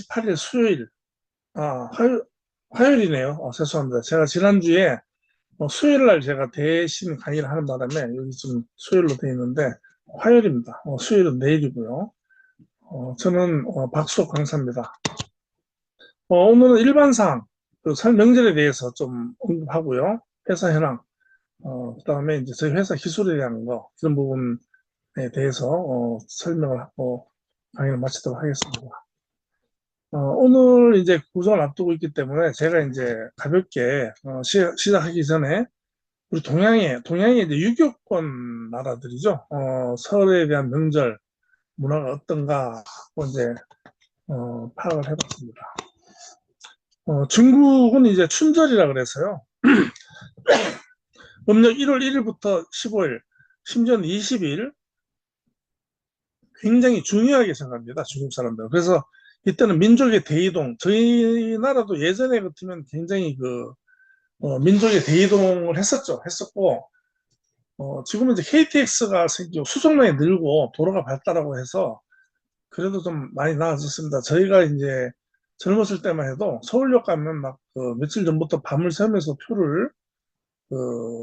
28일 수요일, 아, 화요일이네요. 죄송합니다. 제가 지난주에 수요일 날 제가 대신 강의를 하는 바람에 여기 좀 수요일로 되어 있는데 화요일입니다. 수요일은 내일이고요. 저는 박수옥 강사입니다. 오늘은 일반상 그 설 명절에 대해서 좀 언급하고요. 회사 현황, 그다음에 이제 저희 회사 기술에 대한 거 그런 부분에 대해서 설명을 하고 강의를 마치도록 하겠습니다. 오늘 이제 구성을 앞두고 있기 때문에 제가 이제 가볍게 시작하기 전에 우리 동양의 이제 유교권 나라들이죠. 설에 대한 명절 문화가 어떤가 하고 이제 파악을 해봤습니다. 중국은 이제 춘절이라 그래서요. 음력 1월 1일부터 15일, 심지어는 20일 굉장히 중요하게 생각합니다. 중국 사람들. 그래서 이때는 민족의 대이동, 저희 나라도 예전에 같으면 굉장히 민족의 대이동을 했었고, 지금은 이제 KTX가 생기고 수송량이 늘고 도로가 발달하고 해서 그래도 좀 많이 나아졌습니다. 저희가 이제 젊었을 때만 해도 서울역 가면 막 며칠 전부터 밤을 새면서 표를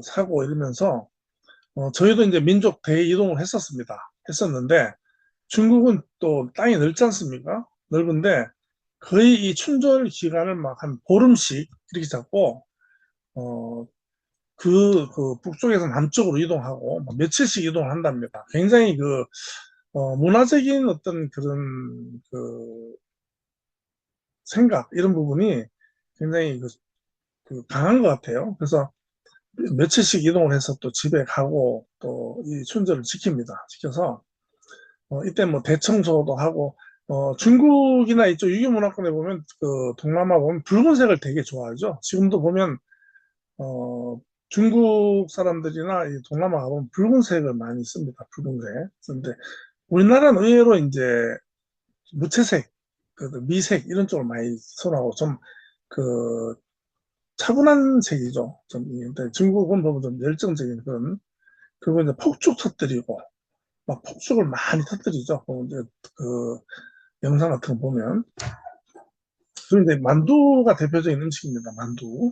사고 이러면서 저희도 이제 민족 대이동을 했었는데 중국은 또 땅이 넓지 않습니까? 넓은데 거의 이 춘절 기간을 막 한 보름씩 이렇게 잡고 어, 그 북쪽에서 남쪽으로 이동하고 뭐 며칠씩 이동을 한답니다. 굉장히 문화적인 어떤 그런 생각 이런 부분이 굉장히 강한 것 같아요. 그래서 며칠씩 이동을 해서 또 집에 가고 또 이 춘절을 지켜서 이때 뭐 대청소도 하고 중국이나 이쪽 유교 문화권에 보면 동남아 보면 붉은색을 되게 좋아하죠. 지금도 보면 어, 중국 사람들이나 이 동남아 가보면 붉은색을 많이 씁니다. 붉은색. 근데 우리나라는 의외로 이제 무채색, 미색 이런 쪽을 많이 선호하고 좀 그 차분한 색이죠. 좀 근데 중국은 보면 좀 열정적인 그리고 이제 폭죽 터뜨리고 막 폭죽을 많이 터뜨리죠. 이제 그 영상 같은 거 보면 그리고 이제 만두가 대표적인 음식입니다. 만두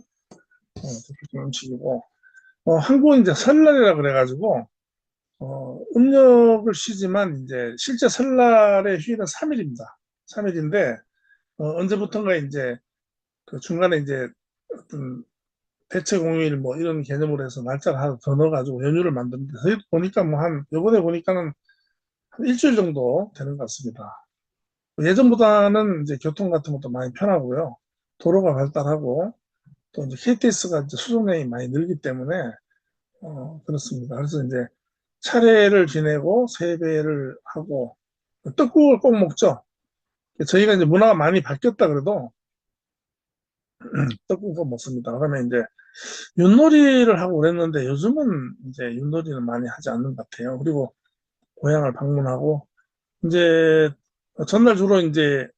대표적인 음식이고 한국은 이제 설날이라 그래가지고 음력을 쉬지만 이제 실제 설날의 휴일은 3일입니다. 3일인데 언제부턴가 이제 그 중간에 이제 어떤 대체 공휴일 뭐 이런 개념으로 해서 날짜를 하나 더 넣어가지고 연휴를 만드는데 저희 보니까 요번에 보니까는 한 일주일 정도 되는 것 같습니다. 예전보다는 이제 교통 같은 것도 많이 편하고요. 도로가 발달하고 또 이제 KTX가 이제 수송량이 많이 늘기 때문에 그렇습니다. 그래서 이제 차례를 지내고 세배를 하고 떡국을 꼭 먹죠. 저희가 이제 문화가 많이 바뀌었다 그래도 떡국을 먹습니다. 그러면 이제 윷놀이를 하고 그랬는데 요즘은 이제 윷놀이는 많이 하지 않는 것 같아요. 그리고 고향을 방문하고 이제 전날 주로 이제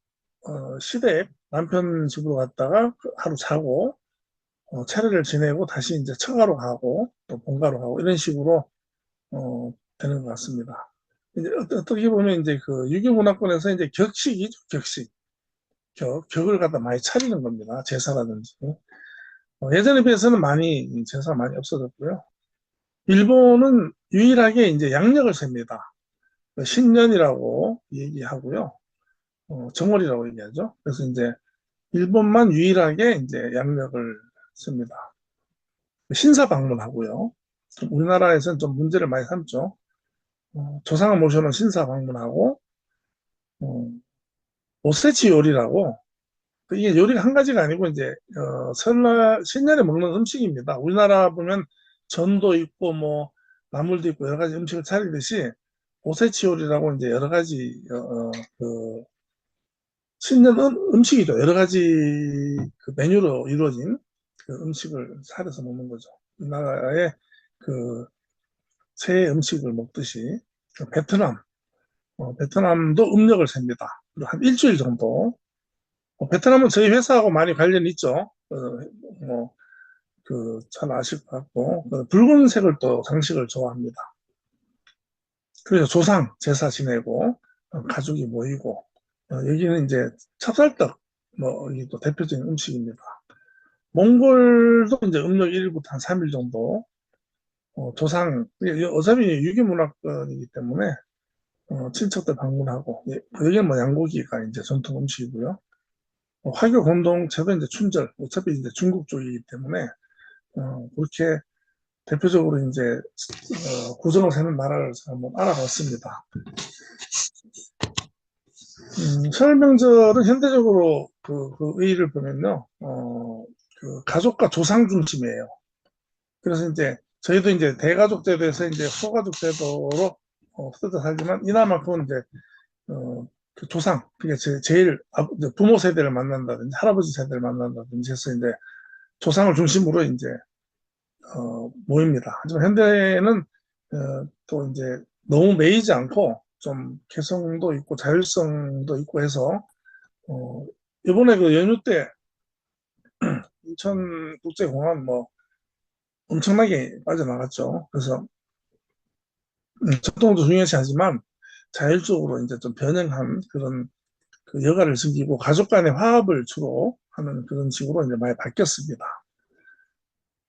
시댁 남편 집으로 갔다가 하루 자고 차례를 지내고 다시 이제 처가로 가고 또 본가로 가고 이런 식으로 되는 것 같습니다. 이제 어떻게 보면 이제 그 유교 문화권에서 이제 격식이죠, 격식. 격을 갖다 많이 차리는 겁니다. 제사라든지. 예전에 비해서는 많이 제사가 많이 없어졌고요. 일본은 유일하게 이제 양력을 셉니다. 신년이라고 얘기하고요. 정월이라고 얘기하죠. 그래서 이제 일본만 유일하게 이제 양력을 씁니다. 신사 방문하고요. 우리나라에서는 좀 문제를 많이 삼죠. 조상을 모셔놓은 신사 방문하고 어, 오세치 요리라고 이게 요리가 한 가지가 아니고 이제 설날 신년에 먹는 음식입니다. 우리나라 보면 전도 있고 뭐 나물도 있고 여러 가지 음식을 차리듯이 오세치 요리라고 이제 여러 가지 신년 음식이죠. 여러 가지 메뉴로 이루어진 음식을 차려서 먹는 거죠. 우리나라의 그 새 음식을 먹듯이 베트남도 음력을 셉니다. 한 일주일 정도. 베트남은 저희 회사하고 많이 관련이 있죠. 뭐, 잘 아실 것 같고, 붉은색을 또 장식을 좋아합니다. 그래서 조상 제사 지내고, 가족이 모이고, 여기는 이제 찹쌀떡, 뭐, 이게 또 대표적인 음식입니다. 몽골도 이제 음력 1일부터 한 3일 정도, 어차피 유교문화권이기 때문에, 친척들 방문하고, 예, 여기는 뭐 양고기가 이제 전통 음식이고요. 화교 공동체도 이제 춘절, 어차피 이제 중국 쪽이기 때문에, 그렇게 대표적으로 이제, 구정을 세는 나라를 제가 한번 알아봤습니다. 설 명절은 현대적으로 그 의의를 보면요, 가족과 조상 중심이에요. 그래서 이제 저희도 이제 대가족 제도에서 이제 소가족 제도로 흩어져 살지만 이날만큼은 이제 그 조상, 그게 제일 이제 부모 세대를 만난다든지 할아버지 세대를 만난다든지 해서 이제 조상을 중심으로 이제 모입니다. 하지만 현대에는 또 이제 너무 매이지 않고 좀 개성도 있고 자율성도 있고 해서 어, 이번에 그 연휴 때 인천국제공항 뭐 엄청나게 빠져나갔죠. 그래서 전통도 중요시하지만 자율적으로 이제 좀 변형한 그런 그 여가를 즐기고 가족 간의 화합을 주로 하는 그런 식으로 이제 많이 바뀌었습니다.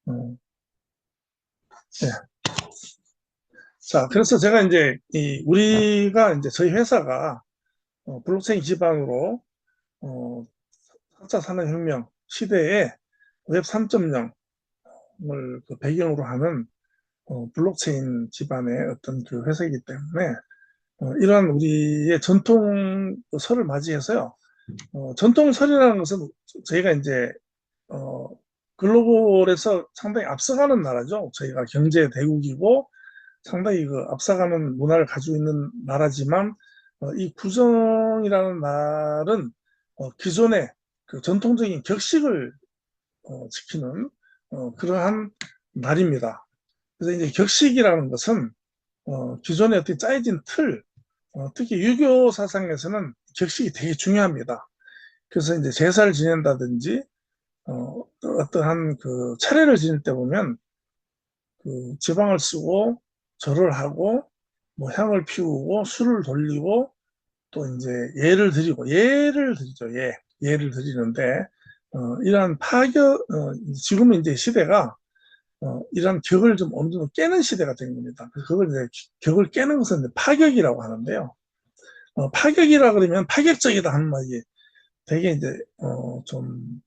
어, 예. 자, 그래서 제가 이제 우리가 이제 저희 회사가 블록체인 기반으로 어, 4차 산업혁명 시대에 웹 3.0을 그 배경으로 하는 블록체인 기반의 어떤 그 회사이기 때문에 이러한 우리의 전통설을 맞이해서요. 전통설이라는 것은 저희가 이제 어, 글로벌에서 상당히 앞서가는 나라죠. 저희가 경제 대국이고 상당히 그 앞서가는 문화를 가지고 있는 나라지만 이 구정이라는 날은 기존의 그 전통적인 격식을 지키는 그러한 날입니다. 그래서 이제 격식이라는 것은 기존에 어떻게 짜여진 틀, 특히 유교 사상에서는 격식이 되게 중요합니다. 그래서 이제 제사를 지낸다든지 어떠한 그 차례를 지낼 때 보면 그 지방을 쓰고 절을 하고 뭐 향을 피우고 술을 돌리고 또 이제 예를 드리죠. 예를 드리는데 이러한 지금은 이제 시대가 이런 격을 좀 어느 정도 깨는 시대가 된 겁니다. 그래서 그걸 이제 격을 깨는 것은 이제 파격이라고 하는데요. 파격이라 그러면 파격적이다 하는 말이 되게 이제 좀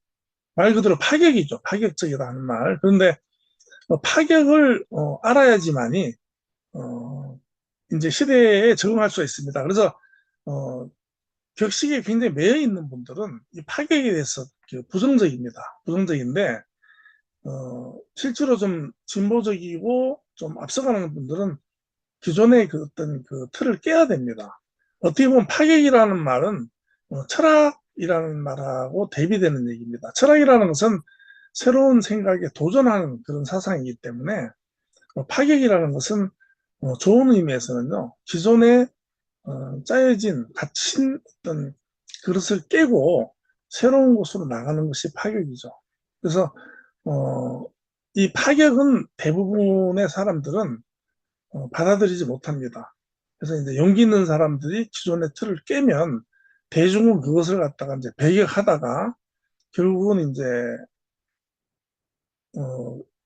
말 그대로 파격이죠. 파격적이다 하는 말. 그런데 파격을 알아야지만이 어, 이제 시대에 적응할 수가 있습니다. 그래서 어, 격식에 굉장히 매여 있는 분들은 이 파격에 대해서 그 부정적입니다. 부정적인데 실제로 좀 진보적이고 좀 앞서가는 분들은 기존의 그 어떤 그 틀을 깨야 됩니다. 어떻게 보면 파격이라는 말은 철학이라는 말하고 대비되는 얘기입니다. 철학이라는 것은 새로운 생각에 도전하는 그런 사상이기 때문에 파격이라는 것은 좋은 의미에서는요, 기존에 짜여진 갇힌 어떤 그릇을 깨고 새로운 곳으로 나가는 것이 파격이죠. 그래서 어, 이 파격은 대부분의 사람들은 받아들이지 못합니다. 그래서 이제 용기 있는 사람들이 기존의 틀을 깨면 대중은 그것을 갖다가 이제 배격하다가 결국은 이제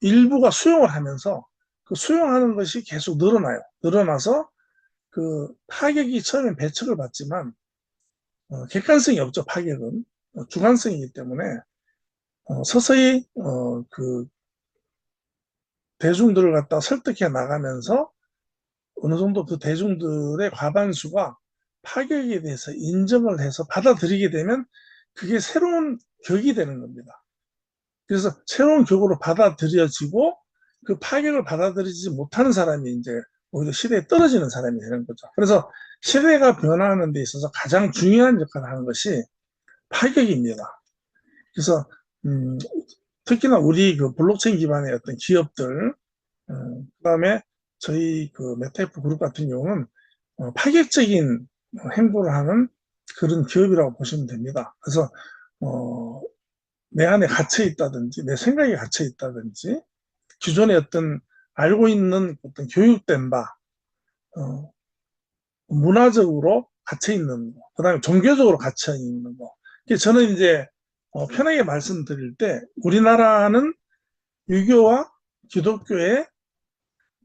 일부가 수용을 하면서 그 수용하는 것이 계속 늘어나요. 늘어나서 그 파격이 처음엔 배척을 받지만 객관성이 없죠. 파격은 주관성이기 때문에 서서히 그 대중들을 갖다 설득해 나가면서 어느 정도 그 대중들의 과반수가 파격에 대해서 인정을 해서 받아들이게 되면 그게 새로운 격이 되는 겁니다. 그래서 새로운 격으로 받아들여지고 그 파격을 받아들이지 못하는 사람이 이제 오히려 시대에 떨어지는 사람이 되는 거죠. 그래서 시대가 변화하는 데 있어서 가장 중요한 역할을 하는 것이 파격입니다. 그래서 음, 특히나 우리 그 블록체인 기반의 어떤 기업들, 그다음에 저희 그 메타F 그룹 같은 경우는 파격적인 행보를 하는 그런 기업이라고 보시면 됩니다. 그래서 어, 내 안에 갇혀 있다든지 내 생각에 갇혀 있다든지 기존에 어떤 알고 있는 어떤 교육된 바 어, 문화적으로 갇혀 있는 거, 그다음에 종교적으로 갇혀 있는 거. 저는 이제 편하게 말씀드릴 때 우리나라는 유교와 기독교의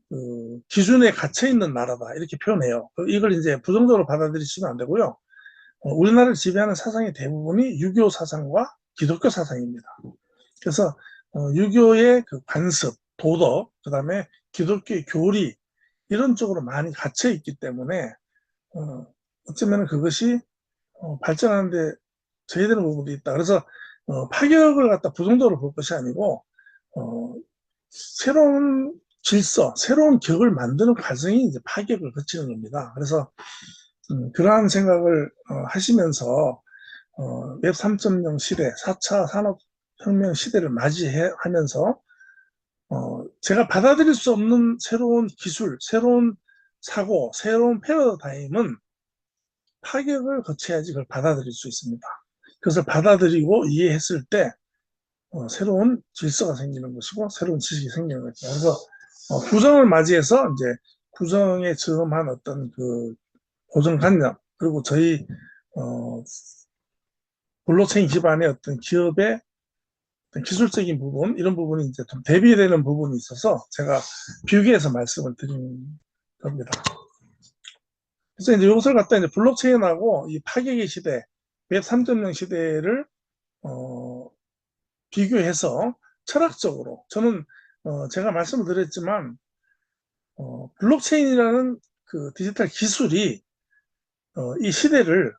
그 기준에 갇혀 있는 나라다 이렇게 표현해요. 이걸 이제 부정적으로 받아들이시면 안 되고요. 우리나라를 지배하는 사상의 대부분이 유교 사상과 기독교 사상입니다. 그래서 유교의 그 관습, 도덕, 그다음에 기독교의 교리 이런 쪽으로 많이 갇혀 있기 때문에 어쩌면 그것이 발전하는데 저해되는 부분도 있다. 그래서 파격을 갖다 부정적으로 볼 것이 아니고 어, 새로운 질서, 새로운 격을 만드는 과정이 이제 파격을 거치는 겁니다. 그래서 그러한 생각을 하시면서 웹 3.0 시대, 4차 산업혁명 시대를 맞이하면서 제가 받아들일 수 없는 새로운 기술, 새로운 사고, 새로운 패러다임은 파격을 거쳐야지 그걸 받아들일 수 있습니다. 그것을 받아들이고 이해했을 때 새로운 질서가 생기는 것이고 새로운 지식이 생기는 것이죠. 그래서 구정을 맞이해서 이제 구정에 저음한 어떤 그 고정관념 그리고 저희 어, 블록체인 기반의 어떤 기업의 어떤 기술적인 부분 이런 부분이 이제 좀 대비되는 부분이 있어서 제가 비교해서 말씀을 드린 겁니다. 그래서 이제 이것을 갖다 이제 블록체인하고 이 파괴의 시대, 웹 3.0 시대를 비교해서 철학적으로 저는 제가 말씀을 드렸지만 블록체인이라는 그 디지털 기술이 이 시대를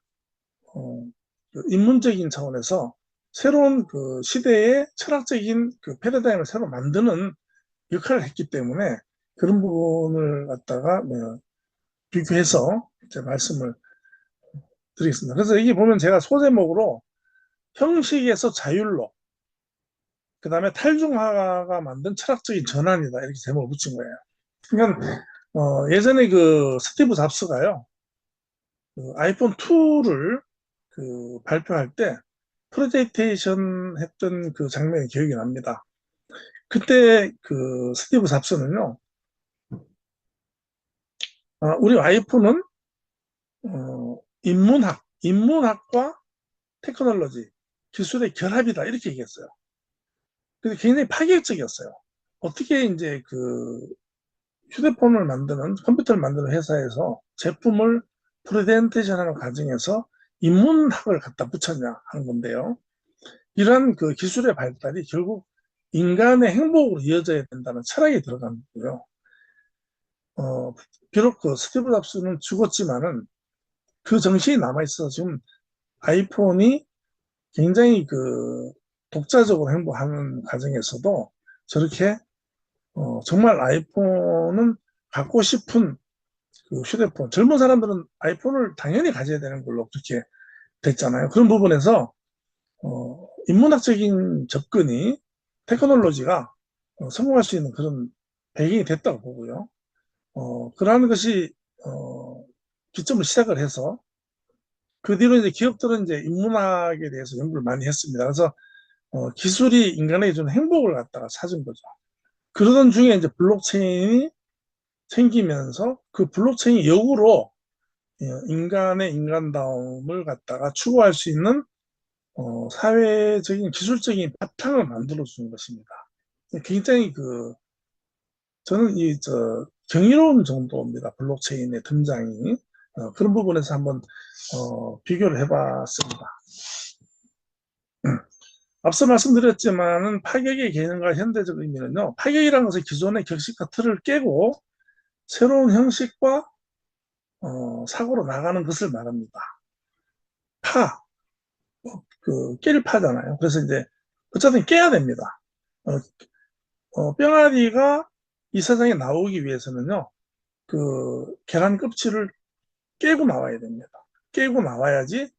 그 인문적인 차원에서 새로운 그 시대의 철학적인 그 패러다임을 새로 만드는 역할을 했기 때문에 그런 부분을 갖다가 비교해서 이제 말씀을 드리겠습니다. 그래서 여기 보면 제가 소제목으로 형식에서 자율로 그 다음에 탈중화가 만든 철학적인 전환이다 이렇게 제목을 붙인 거예요. 그러니까 예전에 그 스티브 잡스가요 그 아이폰 2를 그 발표할 때 프레젠테이션 했던 그 장면이 기억이 납니다. 그때 그 스티브 잡스는요, 우리 아이폰은 인문학과 테크놀로지, 기술의 결합이다 이렇게 얘기했어요. 근데 굉장히 파격적이었어요. 어떻게 이제 그 휴대폰을 만드는 컴퓨터를 만드는 회사에서 제품을 프레젠테이션하는 과정에서 인문학을 갖다 붙였냐 하는 건데요. 이러한 그 기술의 발달이 결국 인간의 행복으로 이어져야 된다는 철학이 들어간 거고요. 비록 그 스티브 잡스는 죽었지만은 그 정신이 남아있어 지금 아이폰이 굉장히 그 독자적으로 행보하는 과정에서도 저렇게 정말 아이폰은 갖고 싶은 그 휴대폰 젊은 사람들은 아이폰을 당연히 가져야 되는 걸로 그렇게 됐잖아요. 그런 부분에서 인문학적인 접근이 테크놀로지가 성공할 수 있는 그런 배경이 됐다고 보고요. 그러한 것이 기점을 시작을 해서 그 뒤로 이제 기업들은 이제 인문학에 대해서 연구를 많이 했습니다. 그래서 기술이 인간에게 주는 행복을 갖다가 찾은 거죠. 그러던 중에 이제 블록체인이 생기면서 그 블록체인 역으로 인간의 인간다움을 갖다가 추구할 수 있는 사회적인 기술적인 바탕을 만들어 주는 것입니다. 굉장히 그 저는 경이로운 정도입니다. 블록체인의 등장이 그런 부분에서 한번 비교를 해봤습니다. 앞서 말씀드렸지만은 파격의 개념과 현대적 의미는요. 파격이라는 것은 기존의 격식과 틀을 깨고 새로운 형식과 사고로 나가는 것을 말합니다. 깨를 파잖아요. 그래서 이제 어쨌든 깨야 됩니다. 뿅아리가 이 세상에 나오기 위해서는요. 그 계란 껍질을 깨고 나와야 됩니다. 깨고 나와야지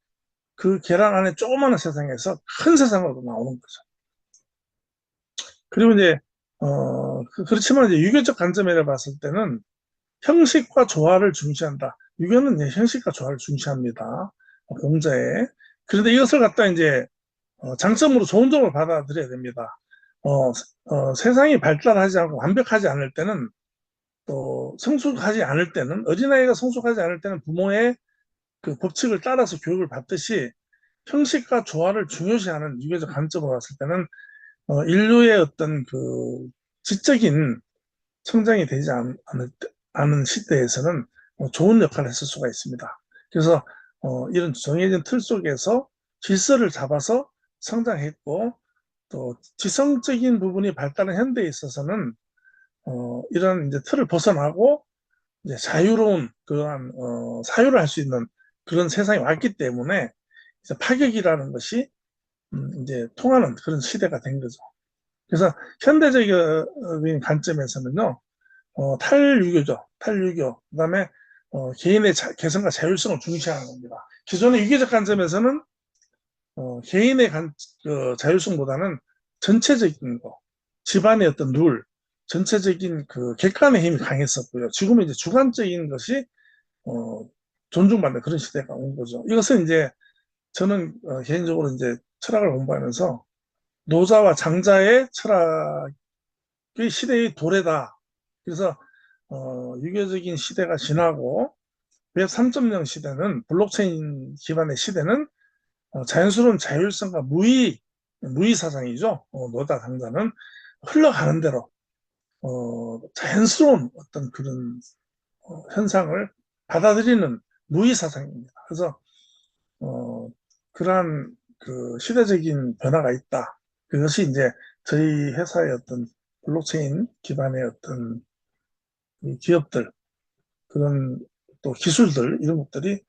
그 계란 안에 조그마한 세상에서 큰 세상으로 나오는 거죠. 그리고 이제 그렇지만 이제 유교적 관점에서 봤을 때는 형식과 조화를 중시한다. 유교는 이제 형식과 조화를 중시합니다. 공자에. 그런데 이것을 갖다 이제 장점으로 좋은 점을 받아들여야 됩니다. 세상이 발달하지 않고 완벽하지 않을 때는 또 성숙하지 않을 때는 어린아이가 성숙하지 않을 때는 부모의 그 법칙을 따라서 교육을 받듯이 형식과 조화를 중요시하는 유교적 관점으로 봤을 때는 인류의 어떤 그 지적인 성장이 되지 않은 시대에서는 좋은 역할을 했을 수가 있습니다. 그래서 이런 정해진 틀 속에서 질서를 잡아서 성장했고 또 지성적인 부분이 발달한 현대에 있어서는 이런 이제 틀을 벗어나고 이제 자유로운 그러한 사유를 할 수 있는 그런 세상이 왔기 때문에 이제 파격이라는 것이 이제 통하는 그런 시대가 된 거죠. 그래서 현대적인 관점에서는요, 탈유교죠. 탈유교. 그다음에 개인의 개성과 자율성을 중시하는 겁니다. 기존의 유교적 관점에서는 개인의 자율성보다는 전체적인 거, 집안의 어떤 룰, 전체적인 그 객관의 힘이 강했었고요. 지금은 이제 주관적인 것이 어, 존중받는 그런 시대가 온 거죠. 이것은 이제 저는 개인적으로 이제 철학을 공부하면서 노자와 장자의 철학의 시대의 도래다. 그래서 유교적인 시대가 지나고 웹 3.0 시대는 블록체인 기반의 시대는 자연스러운 자율성과 무의 사상이죠. 노자 장자는 흘러가는 대로 자연스러운 어떤 그런 현상을 받아들이는 무의 사상입니다. 그래서 어, 그러한 그 시대적인 변화가 있다. 그것이 이제 저희 회사의 어떤 블록체인 기반의 어떤 기업들 그런 또 기술들 이런 것들이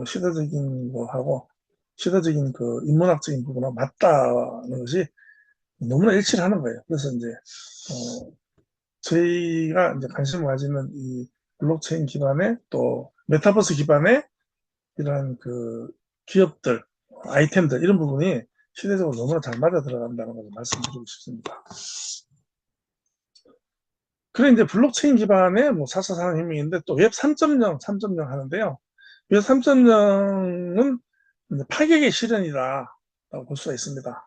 시대적인 거하고 시대적인 그 인문학적인 부분하고 맞다는 것이 너무나 일치를 하는 거예요. 그래서 이제 저희가 이제 관심을 가지는 이 블록체인 기반의 또 메타버스 기반의 이러한 그 기업들, 아이템들 이런 부분이 시대적으로 너무나 잘 맞아 들어간다는 것을 말씀드리고 싶습니다. 그래 이제 블록체인 기반의 뭐 4차 산업혁명인데 또 웹 3.0, 3.0 하는데요. 웹 3.0은 파격의 실현이다라고 볼 수가 있습니다.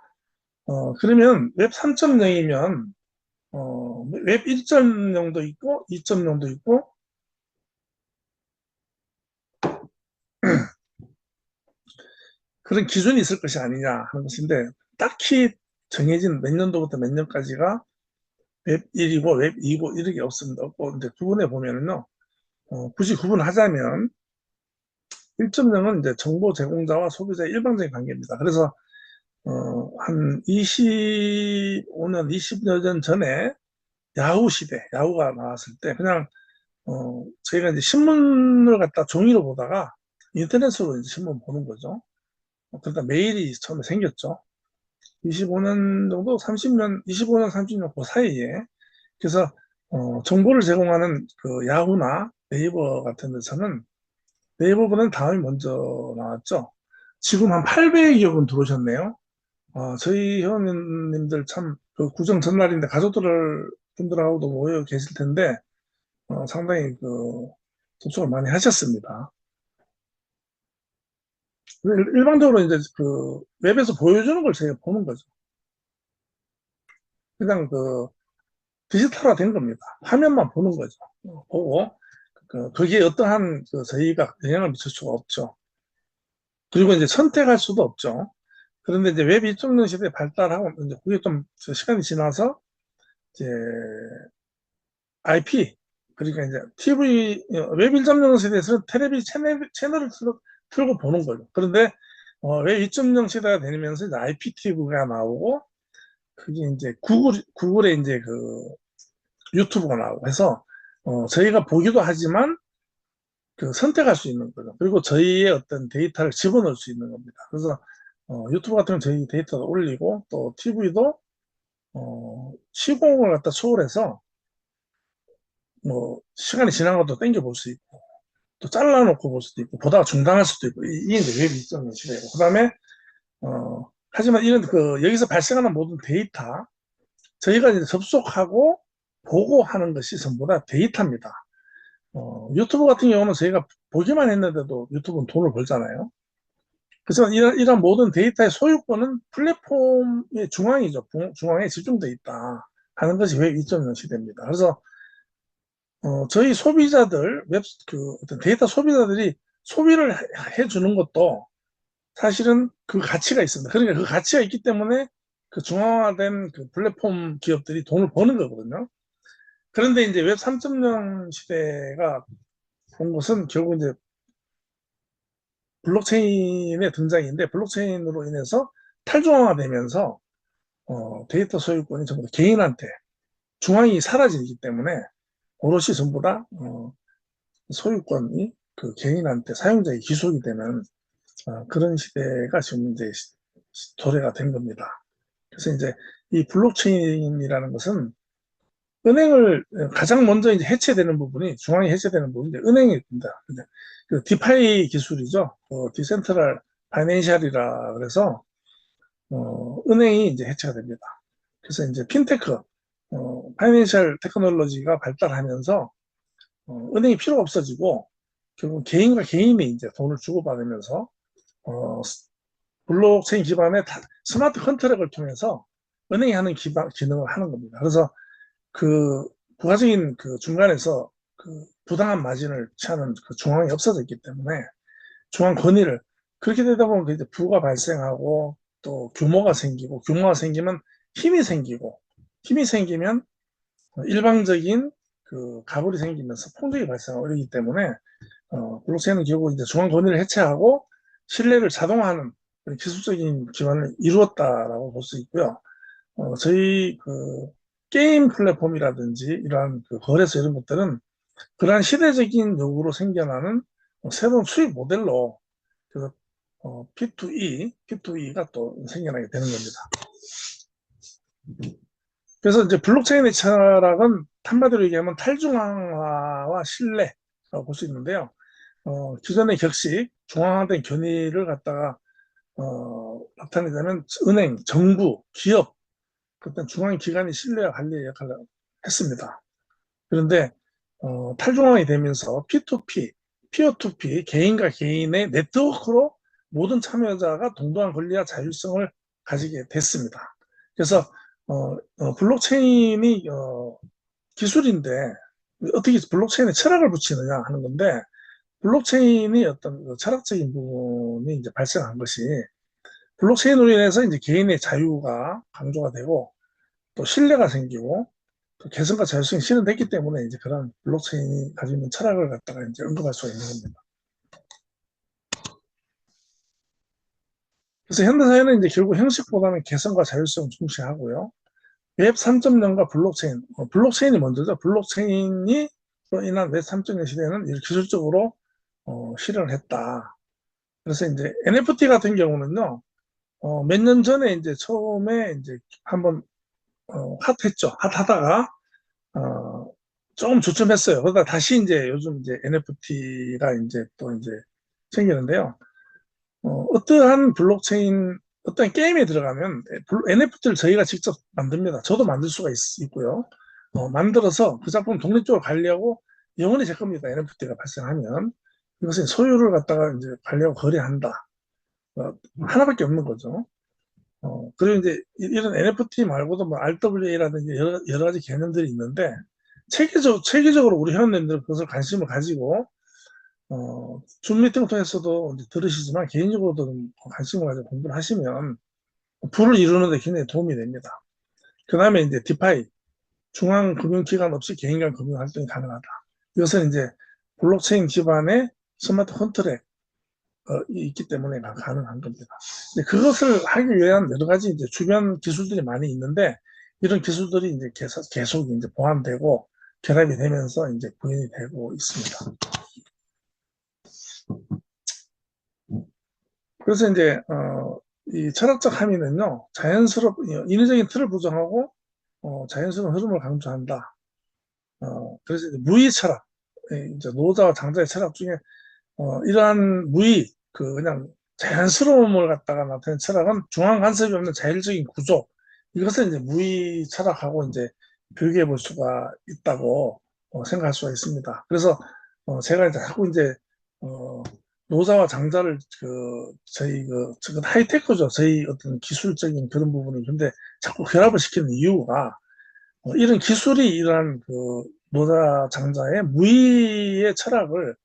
그러면 웹 3.0이면 웹 1.0도 있고 2.0도 있고 그런 기준이 있을 것이 아니냐 하는 것인데 딱히 정해진 몇 년도부터 몇 년까지가 웹 1이고 웹 2고 이런 게 없습니다. 없고 이제 구분해 보면은요. 굳이 구분하자면 1.0은 이제 정보 제공자와 소비자의 일방적인 관계입니다. 그래서 한 25년, 20여 년 전에 야후 시대, 야후가 나왔을 때 그냥 저희가 이제 신문을 갖다 종이로 보다가 인터넷으로 이제 신문 보는 거죠. 그러니까 메일이 처음에 생겼죠. 25년 정도, 30년, 25년, 30년 그 사이에. 그래서 정보를 제공하는 그 야후나 네이버 같은 데서는 네이버보다는 다음이 먼저 나왔죠. 지금 한 800여 분 들어오셨네요. 저희 회원님들 참그 구정 전날인데 분들하고도 모여 계실 텐데 상당히 그 접촉을 많이 하셨습니다. 일반적으로 이제 그 웹에서 보여주는 걸 저희가 보는 거죠. 그냥 그 디지털화 된 겁니다. 화면만 보는 거죠. 보고 거기에 어떠한 저희가 영향을 미칠 수가 없죠. 그리고 이제 선택할 수도 없죠. 그런데 이제 웹 2.0 시대에 발달하고 이제 그게 좀 시간이 지나서 이제 IP 그러니까 이제 TV 웹 1.0 시대에서는 텔레비 채널을 틀고 보는 거죠. 그런데 웹 2.0 시대가 되면서 이제 IPTV가 나오고 그게 이제 구글의 이제 그 유튜브가 나오고 해서 저희가 보기도 하지만 그 선택할 수 있는 거죠. 그리고 저희의 어떤 데이터를 집어넣을 수 있는 겁니다. 그래서 유튜브 같은 경우는 저희 데이터도 올리고 또 TV도 시공을 갖다 초월해서 뭐 시간이 지난 것도 땡겨 볼 수 있고 또 잘라놓고 볼 수도 있고 보다가 중단할 수도 있고 이게 이제 웹이 있는 시대고 그다음에 하지만 이런 그 여기서 발생하는 모든 데이터 저희가 이제 접속하고 보고 하는 것이 전부 다 데이터입니다. 유튜브 같은 경우는 저희가 보기만 했는데도 유튜브는 돈을 벌잖아요. 그래서 이런 모든 데이터의 소유권은 플랫폼의 중앙이죠. 중앙에 집중되어 있다 하는 것이 웹 2.0 시대입니다. 그래서 저희 소비자들, 어떤 데이터 소비자들이 소비를 해주는 것도 사실은 그 가치가 있습니다. 그러니까 그 가치가 있기 때문에 그 중앙화된 그 플랫폼 기업들이 돈을 버는 거거든요. 그런데 이제 웹 3.0 시대가 온 것은 결국 이제 블록체인의 등장인데 블록체인으로 인해서 탈중앙화되면서 데이터 소유권이 전부 다 개인한테 중앙이 사라지기 때문에 오롯이 전부 다 소유권이 그 개인한테 사용자의 기속이 되는 그런 시대가 지금 이제 도래가 된 겁니다. 그래서 이제 이 블록체인이라는 것은 은행을 가장 먼저 이제 해체되는 부분이 중앙이 해체되는 부분인데 은행입니다. 그 디파이 기술이죠. 디센트럴 파이낸셜이라 그래서 은행이 이제 해체가 됩니다. 그래서 이제 핀테크, 파이낸셜 테크놀로지가 발달하면서 은행이 필요 없어지고 결국 개인과 개인이 이제 돈을 주고받으면서 어, 블록체인 기반의 스마트 컨트랙을 통해서 은행이 하는 기능을 하는 겁니다. 그래서 그 부가적인 그 중간에서 그 부당한 마진을 취하는 그 중앙이 없어졌기 때문에 중앙 권위를 그렇게 되다 보면 이제 부가 발생하고 또 규모가 생기고 규모가 생기면 힘이 생기고 힘이 생기면 일방적인 그 가불이 생기면서 폭력이 발생하고 이러기 때문에 블록체인은 결국 이제 중앙 권위를 해체하고 신뢰를 자동화하는 기술적인 기반을 이루었다라고 볼 수 있고요. 저희 그 게임 플랫폼이라든지 이러한 그 거래소 이런 것들은 그러한 시대적인 요구로 생겨나는 새로운 수익 모델로 그 P2E가 또 생겨나게 되는 겁니다. 그래서 이제 블록체인의 철학은 한마디로 얘기하면 탈중앙화와 신뢰라고 볼 수 있는데요. 기존의 격식, 중앙화된 견해를 갖다가 나타내자면 은행, 정부, 기업, 그때 중앙기관이 신뢰와 관리의 역할을 했습니다. 그런데 탈중앙이 되면서 P2P, P2P, 개인과 개인의 네트워크로 모든 참여자가 동등한 권리와 자율성을 가지게 됐습니다. 그래서 블록체인이 기술인데 어떻게 블록체인에 철학을 붙이느냐 하는 건데 블록체인이 어떤 철학적인 부분이 이제 발생한 것이 블록체인으로 인해서 이제 개인의 자유가 강조가 되고 또 신뢰가 생기고 또 개성과 자율성이 실현됐기 때문에 이제 그런 블록체인이 가지고 있는 철학을 갖다가 이제 언급할 수가 있는 겁니다. 그래서 현대사회는 이제 결국 형식보다는 개성과 자율성을 중시하고요. 웹 3.0과 블록체인, 블록체인이 먼저죠. 블록체인이 인한 웹 3.0 시대에는 기술적으로 실현을 했다. 그래서 이제 NFT 같은 경우는요, 몇 년 전에 이제 처음에 이제 한번 핫했죠. 핫하다가 조금 주춤했어요. 그러다 다시 이제 요즘 이제 NFT가 이제 또 이제 생기는데요. 어떠한 블록체인, 어떤 게임에 들어가면 NFT를 저희가 직접 만듭니다. 저도 만들 수가 있고요. 만들어서 그 작품 독립적으로 관리하고 영원히 제 겁니다. NFT가 발생하면. 이것은 소유를 갖다가 이제 관리하고 거래한다. 하나밖에 없는 거죠. 그리고 이제 이런 NFT 말고도 뭐 RWA라든지 여러 가지 개념들이 있는데 체계적으로 우리 회원님들 그것을 관심을 가지고 줌 미팅을 통해서도 이제 들으시지만 개인적으로도 관심을 가지고 공부를 하시면 부를 이루는 데 굉장히 도움이 됩니다. 그 다음에 이제 디파이, 중앙금융기관 없이 개인 간 금융활동이 가능하다. 이것은 이제 블록체인 기반의 스마트 컨트랙 있기 때문에 가능한 겁니다. 그것을 하기 위한 여러 가지 이제 주변 기술들이 많이 있는데 이런 기술들이 이제 계속 이제 보완되고 결합이 되면서 이제 구현이 되고 있습니다. 그래서 이제 이 철학적 함의는요 인위적인 틀을 부정하고 자연스러운 흐름을 강조한다. 그래서 이제 무의 철학, 이제 노자와 장자의 철학 중에 이러한 무의 그냥 자연스러움을 갖다가 나타낸 철학은 중앙 간섭이 없는 자율적인 구조 이것을 이제 무의 철학하고 이제 비교해 볼 수가 있다고 생각할 수가 있습니다. 그래서 제가 이제 자꾸 이제 노자와 장자를 저희 지금 하이테크죠. 저희 어떤 기술적인 그런 부분이 근데 자꾸 결합을 시키는 이유가 이런 기술이 이러한 그 노자 장자의 무의의 철학을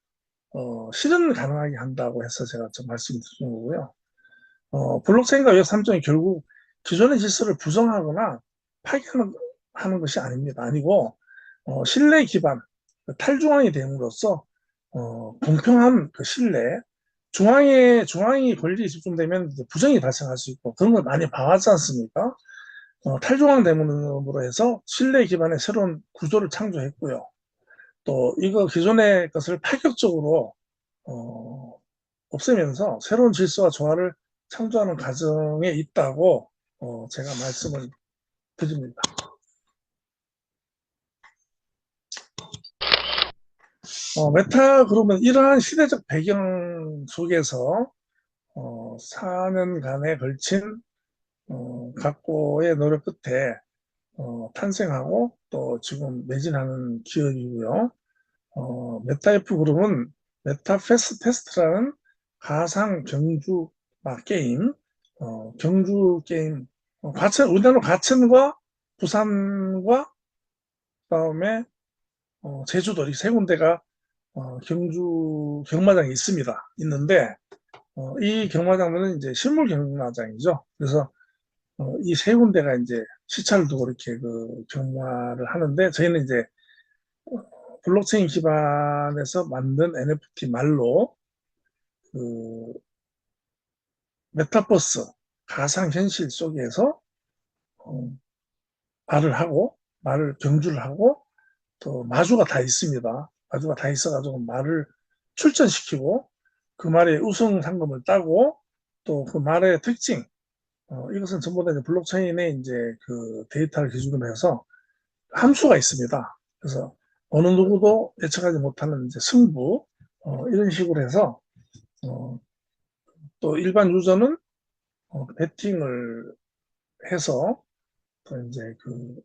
실현 가능하게 한다고 해서 제가 좀 말씀드린 거고요. 블록체인과 웹3.0이 결국 기존의 질서를 부정하거나 파괴하는 것이 아닙니다. 아니고, 신뢰 기반, 탈중앙이 됨으로써, 공평한 그 신뢰, 중앙이 권력이 집중되면 부정이 발생할 수 있고, 그런 걸 많이 봐왔지 않습니까? 탈중앙 됨으로 해서 신뢰 기반의 새로운 구조를 창조했고요. 또 이거 기존의 것을 파격적으로 어, 없애면서 새로운 질서와 조화를 창조하는 과정에 있다고 제가 말씀을 드립니다. 메타 그룹은 이러한 시대적 배경 속에서 4년간에 걸친 각고의 노력 끝에 탄생하고 또 지금 매진하는 기업이고요. 메타F 그룹은 메타페스트라는 가상 경주 게임, 경주 게임, 우리나라 과천과 부산과 그다음에 제주도 이 세 군데가 경주 경마장이 있는데 이 경마장은 이제 실물 경마장이죠. 그래서 이 세 군데가 이제 시차를 두고 이렇게 그 경마를 하는데 저희는 이제 블록체인 기반에서 만든 NFT 말로 그 메타버스 가상현실 속에서 어, 말을 경주를 하고 또 마주가 다 있습니다. 마주가 다 있어가지고 말을 출전시키고 그 말의 우승 상금을 따고 또 그 말의 특징 이것은 전부 다 이제 블록체인에 이제 그 데이터를 기준으로 해서 함수가 있습니다. 그래서 어느 누구도 예측하지 못하는 이제 승부 이런 식으로 해서 어, 또 일반 유저는 배팅을 해서 또 이제 그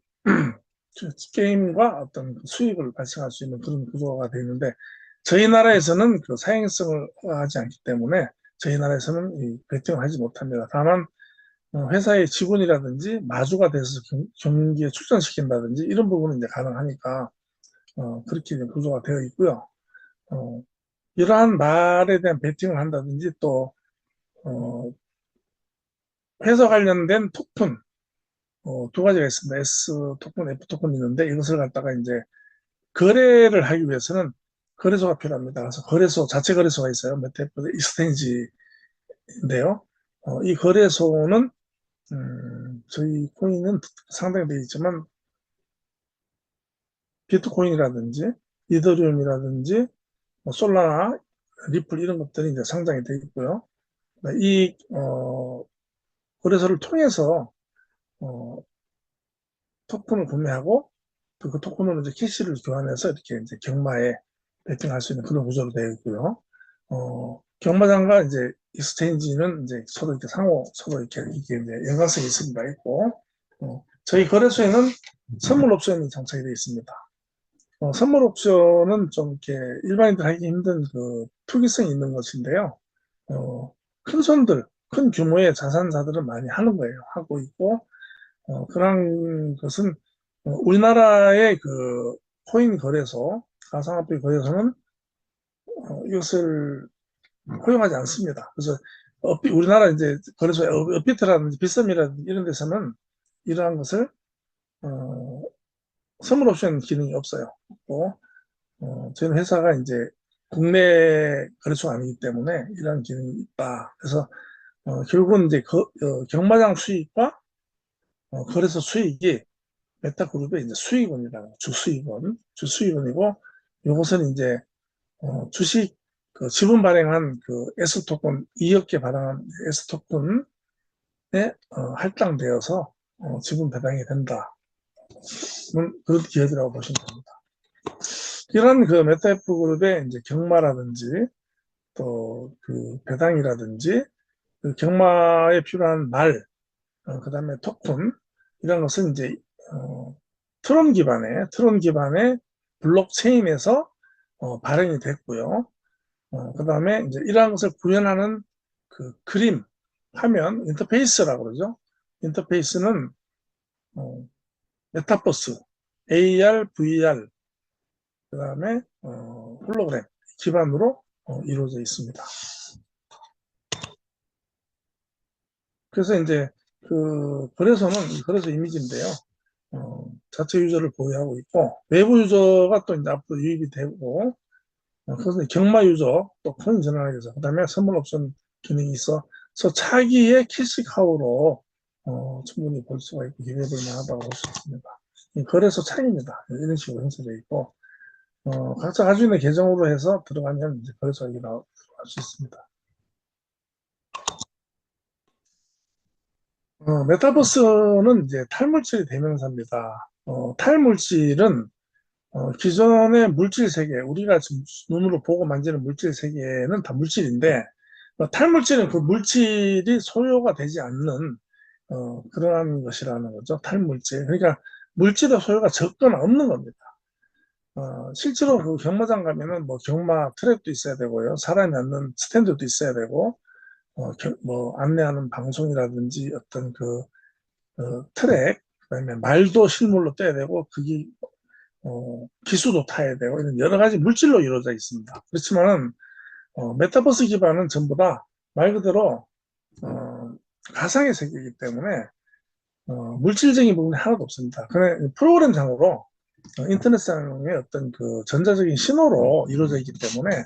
게임과 어떤 수익을 발생할 수 있는 그런 구조가 되는데 저희 나라에서는 그 사행성을 하지 않기 때문에 저희 나라에서는 이 배팅을 하지 못합니다. 다만 회사의 직원이라든지 마주가 돼서 경기에 출전시킨다든지 이런 부분은 이제 가능하니까 그렇게 구조가 되어 있고요. 어, 이러한 말에 대한 배팅을 한다든지 또 어, 회사 관련된 토큰 두 가지가 있습니다. S 토큰, F 토큰이 있는데 이것을 갖다가 이제 거래를 하기 위해서는 거래소가 필요합니다. 그래서 자체 거래소가 있어요. 메타버스 익스체인지인데요. 이 거래소는 저희 코인은 상당히 되어 있지만 비트코인이라든지 이더리움이라든지 뭐 솔라나 리플 이런 것들이 이제 상장이 되어 있고요. 이 거래소를 통해서 어, 토큰을 구매하고 그 토큰으로 이제 캐시를 교환해서 이렇게 이제 경마에 베팅할 수 있는 그런 구조로 되어 있고요. 경마장과 이제 익스체인지는 이제 서로 이렇게 서로 이렇게 이게 이제 연관성이 있습니다. 있고, 저희 거래소에는 선물 옵션이 장착이 되어 있습니다. 선물 옵션은 좀 이렇게 일반인들 하기 힘든 그 투기성이 있는 것인데요. 큰 손들, 큰 규모의 자산자들은 많이 하는 거예요. 하고 있고, 그런 것은 우리나라의 그 코인 거래소, 가상화폐 거래소는 이것을 허용하지 않습니다. 그래서 우리나라 이제 거래소의 업비트라든지 빗썸이라든지 이런 데서는 이러한 것을 어, 선물 옵션 기능이 없어요. 없고 저희는 회사가 이제 국내 거래소가 아니기 때문에 이러한 기능이 있다. 그래서 결국은 이제 경마장 수익과 거래소 수익이 메타그룹의 이제 수익원이라는 주수익원이고 이것은 이제 주식 그 지분 발행한 그 S토큰 2억 개 발행한 S토큰에 할당되어서 지분 배당이 된다. 그런 기업이라고 보시면 됩니다. 이런 그 메타F 그룹의 이제 경마라든지 또 그 배당이라든지 그 경마에 필요한 그다음에 토큰 이런 것은 이제 어, 트론 기반의 블록체인에서 발행이 됐고요. 그다음에 이제 이러한 것을 구현하는 그 그림, 화면, 인터페이스라고 그러죠. 인터페이스는 메타버스, AR, VR, 그다음에 홀로그램 기반으로 이루어져 있습니다. 그래서 이제 거래소 이미지인데요. 자체 유저를 보유하고 있고, 외부 유저가 또 이제 앞으로 유입이 되고, 그래서 경마 유저, 또 코인 전환하기 위해서, 그 다음에 선물 옵션 기능이 있어서 차기의 캐시카우로 충분히 볼 수가 있고, 기대해 볼 만하다고 볼 수 있습니다. 거래소 차이입니다. 이런 식으로 형성되어 있고, 각자 가지고 있는 계정으로 해서 들어가면 이제 거래소가 들어갈 수 있습니다. 메타버스는 이제 탈물질의 대명사입니다. 탈물질은 기존의 물질 세계, 우리가 지금 눈으로 보고 만지는 물질 세계는 다 물질인데, 탈물질은 그 물질이 소요가 되지 않는 그러한 것이라는 거죠. 탈물질. 그러니까 물질의 소요가 적거나 없는 겁니다. 실제로 그 경마장 가면은 뭐 경마 트랙도 있어야 되고요. 사람이 앉는 스탠드도 있어야 되고, 뭐 안내하는 방송이라든지 어떤 트랙, 그다음에 말도 실물로 떼야 되고, 그게 기수도 타야 되고, 이런 여러 가지 물질로 이루어져 있습니다. 그렇지만은 메타버스 기반은 전부 다 말 그대로 가상의 세계이기 때문에 물질적인 부분이 하나도 없습니다. 그냥 프로그램상으로 인터넷상의 어떤 그 전자적인 신호로 이루어져 있기 때문에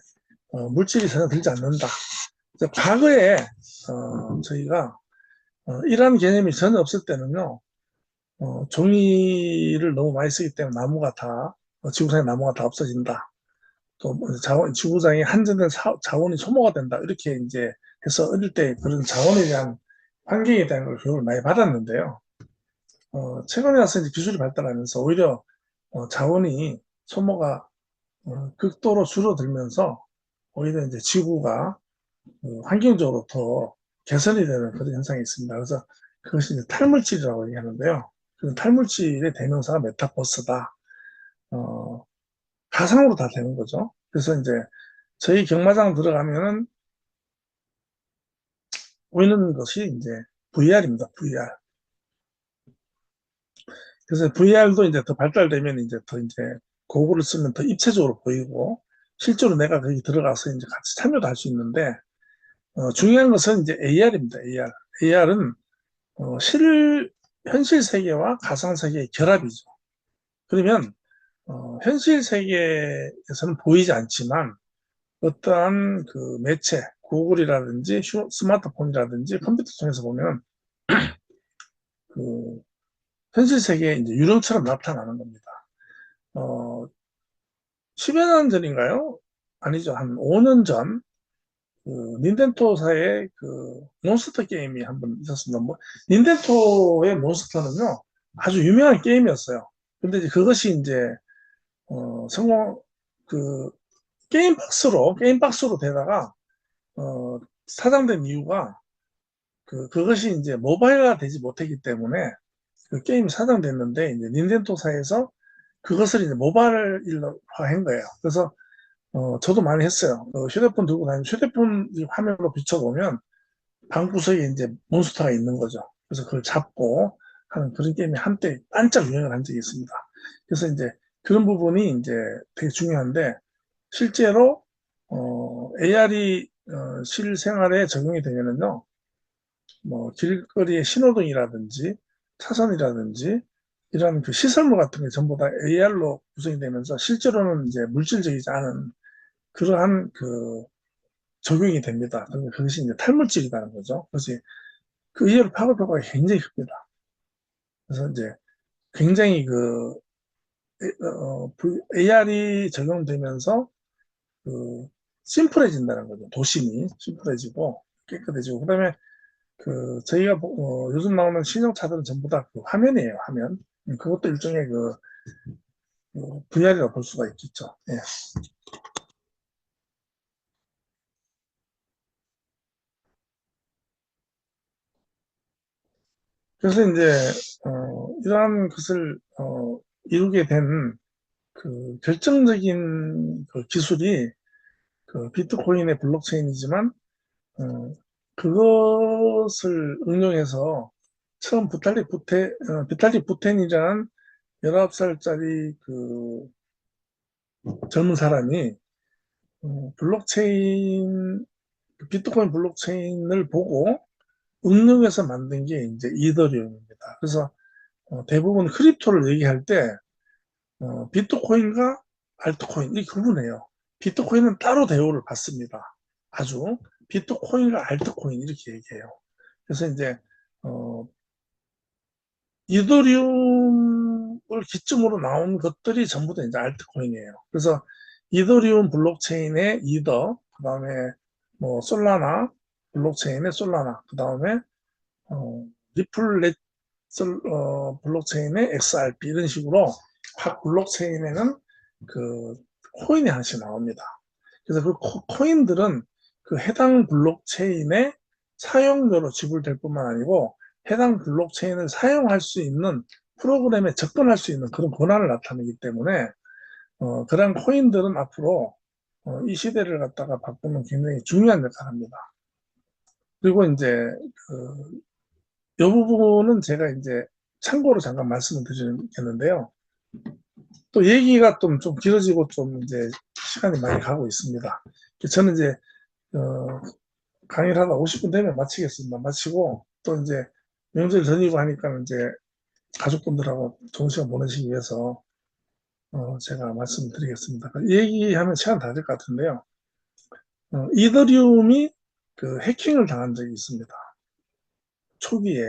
물질이 전혀 들지 않는다. 과거에 저희가 이러한 개념이 전혀 없을 때는요, 종이를 너무 많이 쓰기 때문에 나무가 다 지구상의 나무가 다 없어진다. 또 지구상에 한정된 자원이 소모가 된다. 이렇게 이제 해서 어릴 때 그런 자원에 대한 환경에 대한 걸 교육을 많이 받았는데요. 최근에 와서 이제 기술이 발달하면서 오히려 자원이 소모가 극도로 줄어들면서 오히려 이제 지구가 환경적으로 더 개선이 되는 그런 현상이 있습니다. 그래서 그것이 이제 탈물질이라고 얘기하는데요. 그 탈물질의 대명사가 메타버스다. 어, 가상으로 다 되는 거죠. 그래서 이제 저희 경마장 들어가면은 보이는 것이 이제 VR입니다. VR. 그래서 VR도 이제 더 발달되면 이제 더 이제 고글을 쓰면 더 입체적으로 보이고 실제로 내가 거기 들어가서 이제 같이 참여도 할 수 있는데 중요한 것은 이제 AR입니다. AR. AR은 현실 세계와 가상 세계의 결합이죠. 그러면 현실 세계에서는 보이지 않지만 어떠한 그 매체, 구글이라든지 스마트폰이라든지 컴퓨터 통해서 보면 그 현실 세계에 이제 유령처럼 나타나는 겁니다. 어, 10여 년 전인가요? 아니죠. 한 5년 전, 닌텐도사의 몬스터 게임이 한 번 있었습니다. 뭐, 닌텐도의 몬스터는요, 아주 유명한 게임이었어요. 근데 이제 그것이 이제, 성공, 그, 게임박스로 되다가, 사장된 이유가, 그것이 이제 모바일화 되지 못했기 때문에, 그 게임이 사장됐는데, 이제 닌텐도사에서 그것을 이제 모바일화한 거예요. 그래서 저도 많이 했어요. 휴대폰 들고 다니면 휴대폰 화면으로 비춰보면 방구석에 이제 몬스터가 있는 거죠. 그래서 그걸 잡고 하는 그런 게임이 한때 반짝 유행을 한 적이 있습니다. 그래서 이제 그런 부분이 이제 되게 중요한데 실제로 AR이 실생활에 적용이 되면은요, 뭐 길거리의 신호등이라든지 차선이라든지 이런 그 시설물 같은 게 전부 다 AR로 구성이 되면서 실제로는 이제 물질적이지 않은 그러한 적용이 됩니다. 그러니까 그것이 이제 탈물질이라는 거죠. 그래서 그 이해를 파급 효과가 굉장히 큽니다. 그래서 이제 굉장히 AR이 적용되면서 그 심플해진다는 거죠. 도심이 심플해지고 깨끗해지고 그다음에 저희가 요즘 나오는 신형차들은 전부 다 그 화면이에요. 화면. 그것도 일종의 VR이라고 볼 수가 있겠죠. 예. 그래서 이제 이러한 것을 이루게 된 결정적인 기술이 비트코인의 블록체인이지만 어, 그것을 응용해서 처음 비탈릭 부텐이라는 19살짜리 젊은 사람이 블록체인, 비트코인 블록체인을 보고 응용해서 만든 게 이제 이더리움입니다. 그래서 대부분 크립토를 얘기할 때 비트코인과 알트코인 이 구분해요. 비트코인은 따로 대우를 받습니다. 아주 비트코인과 알트코인 이렇게 얘기해요. 그래서 이제 어, 이더리움을 기점으로 나온 것들이 전부 다 이제 알트코인이에요. 그래서 이더리움 블록체인의 이더, 그 다음에 뭐 솔라나 블록체인의 솔라나, 그 다음에 리플렛 블록체인의 XRP 이런 식으로 각 블록체인에는 그 코인이 하나씩 나옵니다. 그래서 그 코인들은 그 해당 블록체인의 사용료로 지불될 뿐만 아니고 해당 블록체인을 사용할 수 있는 프로그램에 접근할 수 있는 그런 권한을 나타내기 때문에 그런 코인들은 앞으로 이 시대를 갖다가 바꾸는 굉장히 중요한 역할을 합니다. 그리고 이제 그, 이 부분은 제가 이제 참고로 잠깐 말씀을 드리겠는데요. 또 얘기가 좀 길어지고 좀 이제 시간이 많이 가고 있습니다. 저는 이제 어, 강의를 하다 50분 되면 마치겠습니다. 마치고 또 이제 명절 전이고 하니까 이제 가족분들하고 좋은 시간 보내시기 위해서 제가 말씀드리겠습니다. 얘기하면 시간 다 될 것 같은데요. 이더리움이 그 해킹을 당한 적이 있습니다. 초기에.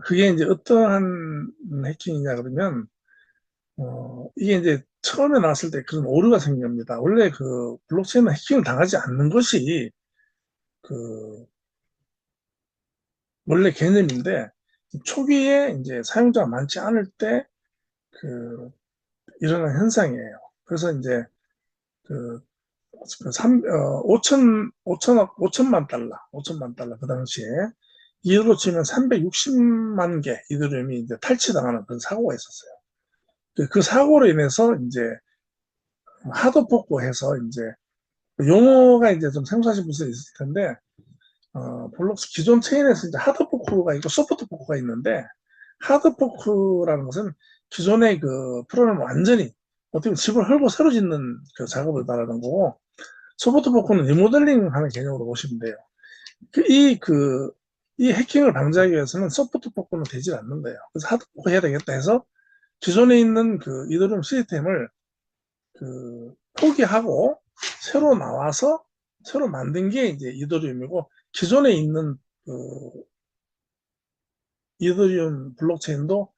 그게 이제 어떠한 해킹이냐 그러면 이게 이제 처음에 나왔을 때 그런 오류가 생깁니다. 원래 그 블록체인은 해킹을 당하지 않는 것이 그 원래 개념인데 초기에 이제 사용자가 많지 않을 때 그 일어난 현상이에요. 그래서 이제 그, 그 5천만 달러, 5천만 달러 그 당시에 이로 치면 360만 개 이더리움이 이제 탈취당하는 그런 사고가 있었어요. 그 사고로 인해서 이제 하드포크해서 이제 용어가 이제 좀 생소하신 분들이 있을 텐데 블록 기존 체인에서 이제 하드포크가 있고 소프트포크가 있는데 하드포크라는 것은 기존의 그 프로그램을 완전히 어떻게 보면 집을 헐고 새로 짓는 그 작업을 말하는 거고 소프트포크는 리모델링 하는 개념으로 보시면 돼요. 이 해킹을 방지하기 위해서는 소프트포크는 되질 않는 거예요. 그래서 하드포크 해야 되겠다 해서 기존에 있는 그 이더리움 시스템을 그 포기하고 새로 나와서 새로 만든 게 이제 이더리움이고 기존에 있는 그 이더리움 블록체인도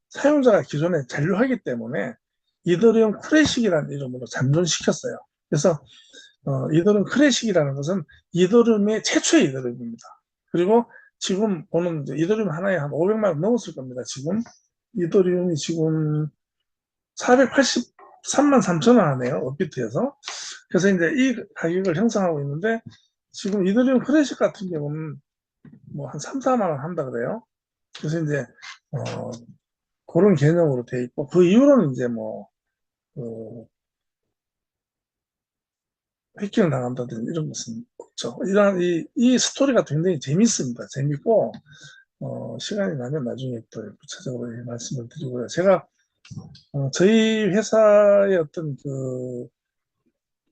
사용자가 기존에 잔류하기 때문에 이더리움 클래식이라는 이름으로 잠존시켰어요. 그래서 이더리움 클래식이라는 것은 이더리움의 최초의 이더리움입니다. 그리고 지금 보는 이더리움 하나에 한 500만 원 넘었을 겁니다. 지금 이더리움이 지금 483만 3천 원 하네요. 업비트에서. 그래서 이제 이 가격을 형성하고 있는데 지금 이더리움 클래식 같은 경우는 뭐 한 3, 4만 원 한다 그래요. 그래서 이제 어, 그런 개념으로 돼 있고 그 이후로는 이제 뭐 해킹을 당한다든지 이런 것은 없죠. 이 스토리가 굉장히 재밌습니다. 재밌고 시간이 나면 나중에 또 구체적으로 말씀을 드리고요. 제가 저희 회사의 어떤 그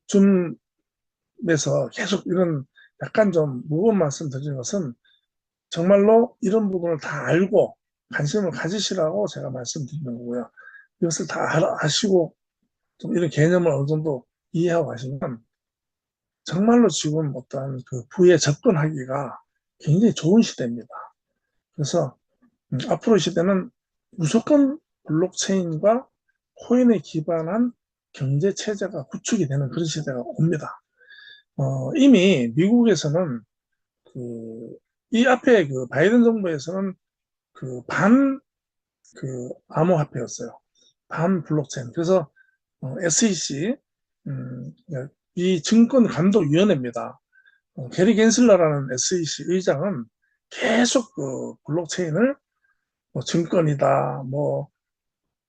줌에서 계속 이런 약간 좀 무거운 말씀 드리는 것은 정말로 이런 부분을 다 알고 관심을 가지시라고 제가 말씀드리는 거고요. 이것을 다 아시고 좀 이런 개념을 어느 정도 이해하고 가시면 정말로 지금 어떠한 그 부에 접근하기가 굉장히 좋은 시대입니다. 그래서 앞으로 시대는 무조건 블록체인과 코인에 기반한 경제 체제가 구축이 되는 그런 시대가 옵니다. 이미 미국에서는 그, 이 앞에 그 바이든 정부에서는 그 암호화폐였어요. 반 블록체인. 그래서 SEC, 이 증권감독위원회입니다. 게리 겐슬러라는 SEC 의장은 계속 그 블록체인을 뭐 증권이다, 뭐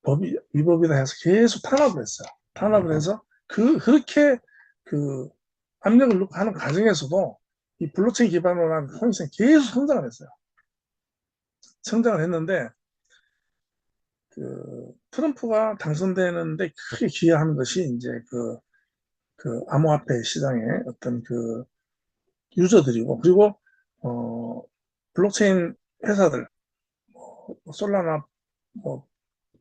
법이 위법이다 해서 계속 탄압을 했어요. 탄압을 해서 그렇게 그 압력을 넣고 하는 과정에서도 이 블록체인 기반으로 한 코인시장이 계속 성장을 했어요. 성장을 했는데 그 트럼프가 당선되는데 크게 기여하는 것이 이제 그 암호화폐 시장의 어떤 그 유저들이고, 그리고 어, 블록체인 회사들, 솔라나, 뭐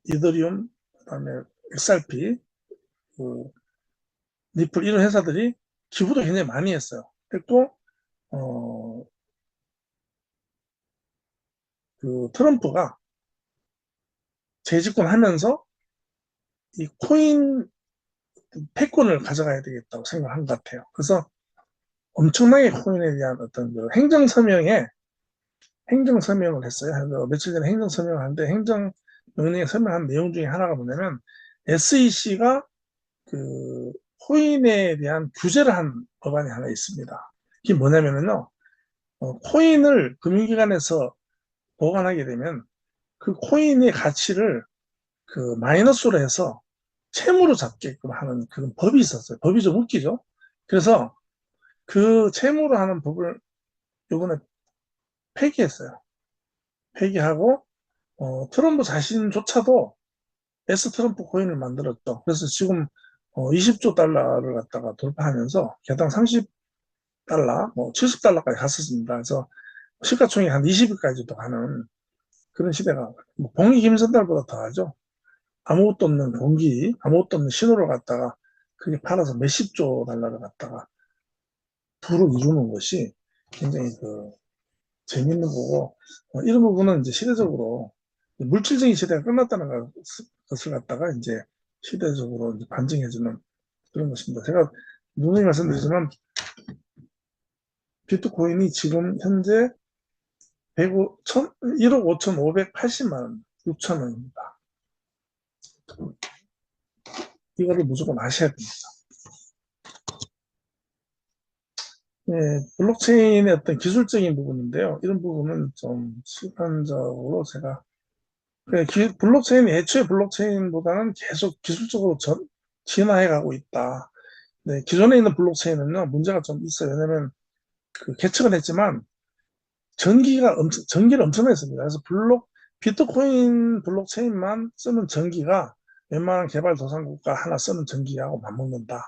이더리움, 그다음에 XRP, 그 리플 이런 회사들이 기부도 굉장히 많이 했어요. 했고 어, 그 트럼프가 재집권하면서 이 코인 패권을 가져가야 되겠다고 생각한 것 같아요. 그래서 엄청나게 코인에 대한 어떤 그 행정서명을 했어요. 그래서 며칠 전에 행정서명을 하는데 행정명령에 서명한 내용 중에 하나가 뭐냐면 SEC가 그 코인에 대한 규제를 한 법안이 하나 있습니다. 그게 뭐냐면요. 코인을 금융기관에서 보관하게 되면 그 코인의 가치를 그 마이너스로 해서 채무로 잡게끔 하는 그런 법이 있었어요. 법이 좀 웃기죠. 그래서 그 채무로 하는 법을 요번에 폐기했어요. 폐기하고 트럼프 자신조차도 S 트럼프 코인을 만들었죠. 그래서 지금 20조 달러를 갖다가 돌파하면서 개당 30달러, 뭐 70달러까지 갔었습니다. 그래서 시가총액 한 20위까지도 가는 그런 시대가 뭐 봉이 김선달보다 더 하죠. 아무것도 없는 공기, 아무것도 없는 신호를 갖다가 그게 팔아서 몇십 조 달러를 갖다가 부를 이루는 것이 굉장히 그 재밌는 거고, 이런 부분은 이제 시대적으로 물질적인 시대가 끝났다는 것을 갖다가 이제 시대적으로 이제 반증해주는 그런 것입니다. 제가 누누이 말씀드리지만 비트코인이 지금 현재 1억 5,580만 원, 6천 원입니다. 이거를 무조건 아셔야 됩니다. 예, 블록체인의 어떤 기술적인 부분인데요. 이런 부분은 좀 시간적으로 제가 블록체인이 애초에 블록체인보다는 계속 기술적으로 진화해 가고 있다. 네, 기존에 있는 블록체인은요, 문제가 좀 있어요. 왜냐면 그 개척은 했지만 전기를 엄청나게 씁니다. 그래서 비트코인 블록체인만 쓰는 전기가 웬만한 개발도상국가 하나 쓰는 전기하고 맞먹는다.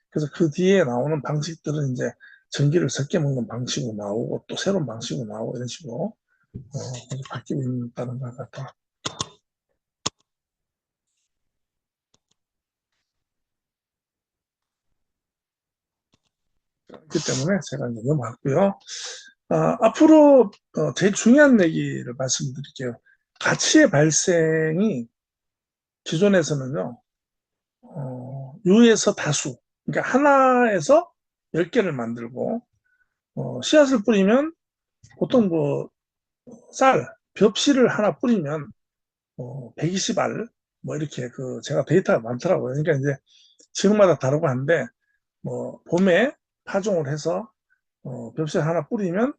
그래서 그 뒤에 나오는 방식들은 이제 전기를 적게 먹는 방식으로 나오고 또 새로운 방식으로 나오고 이런 식으로 바뀌고 있다는 것 같아요. 그렇기 때문에 제가 이제 넘어갔고요. 앞으로 제일 중요한 얘기를 말씀드릴게요. 가치의 발생이 기존에서는요, 유에서 다수, 그러니까 하나에서 10개를 만들고, 씨앗을 뿌리면 보통 그 벽실을 하나 뿌리면 120알, 뭐 이렇게 그 제가 데이터가 많더라고요. 그러니까 이제 지역마다 다르고 한데, 뭐 봄에 파종을 해서 벽실 하나 뿌리면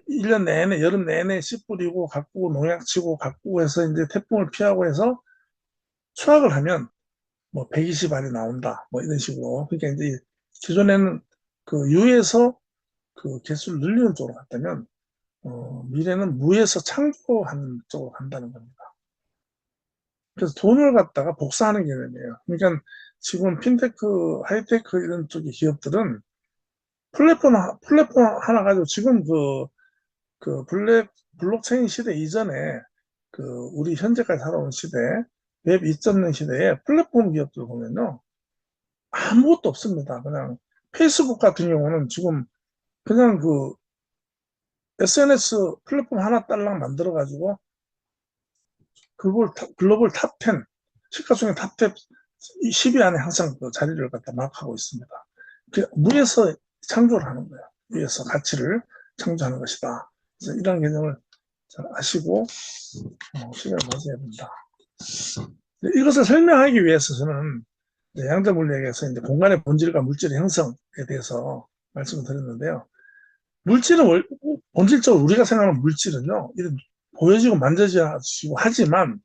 1년 내내, 여름 내내 씨 뿌리고 가꾸고 농약 치고 가꾸고 해서 이제 태풍을 피하고 해서 수확을 하면 뭐 120알이 나온다. 뭐 이런 식으로. 그러니까 이제 기존에는 그 유에서 그 개수를 늘리는 쪽으로 갔다면 미래는 무에서 창조하는 쪽으로 간다는 겁니다. 그래서 돈을 갖다가 복사하는 개념이에요. 그러니까 지금 핀테크, 하이테크 이런 쪽의 기업들은 플랫폼 하나 가지고 지금 그 블록체인 시대 이전에 그 우리 현재까지 살아온 시대, 웹 2.0 시대에 플랫폼 기업들 보면요. 아무것도 없습니다. 그냥 페이스북 같은 경우는 지금 그냥 그 SNS 플랫폼 하나 딸랑 만들어가지고 글로벌 탑 10, 시가총액 탑 10위 안에 항상 그 자리를 갖다 막하고 있습니다. 무에서 창조를 하는 거예요. 무에서 가치를 창조하는 것이다. 그래서 이런 개념을 잘 아시고 시간을 맞이해야 된다. 이것을 설명하기 위해서 저는 양자 물리학에서 이제 공간의 본질과 물질의 형성에 대해서 말씀을 드렸는데요. 물질은 본질적으로 우리가 생각하는 물질은요, 이런 보여지고 만져지고 하지만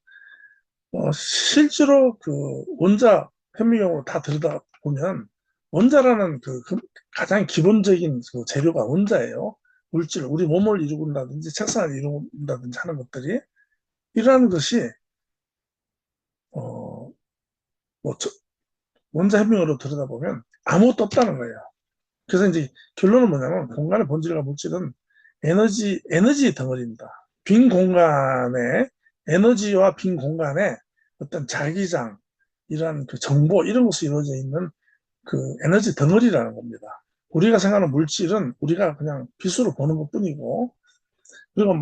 실제로 그 원자 현미경으로 다 들여다보면 원자라는 그 가장 기본적인 그 재료가 원자예요. 물질, 우리 몸을 이루는다든지 책상을 이루는다든지 하는 것들이 이러한 것이 어, 뭐 원자 현미경으로 들여다보면 아무것도 없다는 거예요. 그래서 이제 결론은 뭐냐면 공간의 본질과 물질은 에너지 덩어리입니다. 빈 공간에, 에너지와 빈 공간에 어떤 자기장, 이러한 그 정보, 이런 것이 이루어져 있는 그 에너지 덩어리라는 겁니다. 우리가 생각하는 물질은 우리가 그냥 빛으로 보는 것 뿐이고, 그리고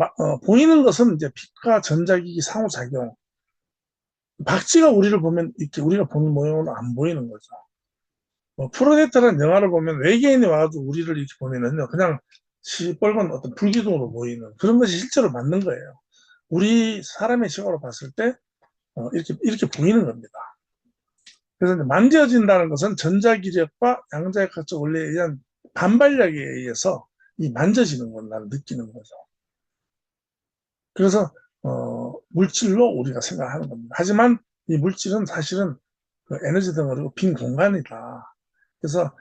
보이는 것은 이제 빛과 전자기기 상호작용. 박쥐가 우리를 보면 이렇게 우리가 보는 모양은 안 보이는 거죠. 프로젝터라는 영화를 보면 외계인이 와가지고 우리를 이렇게 보면은요, 그냥 시뻘건 어떤 불기둥으로 보이는 그런 것이 실제로 맞는 거예요. 우리 사람의 시각으로 봤을 때, 이렇게 보이는 겁니다. 그래서 이제 만져진다는 것은 전자기력과 양자역학적 원리에 의한 반발력에 의해서 이 만져지는 걸 나는 느끼는 거죠. 그래서, 물질로 우리가 생각하는 겁니다. 하지만 이 물질은 사실은 그 에너지 덩어리고 빈 공간이다. 그래서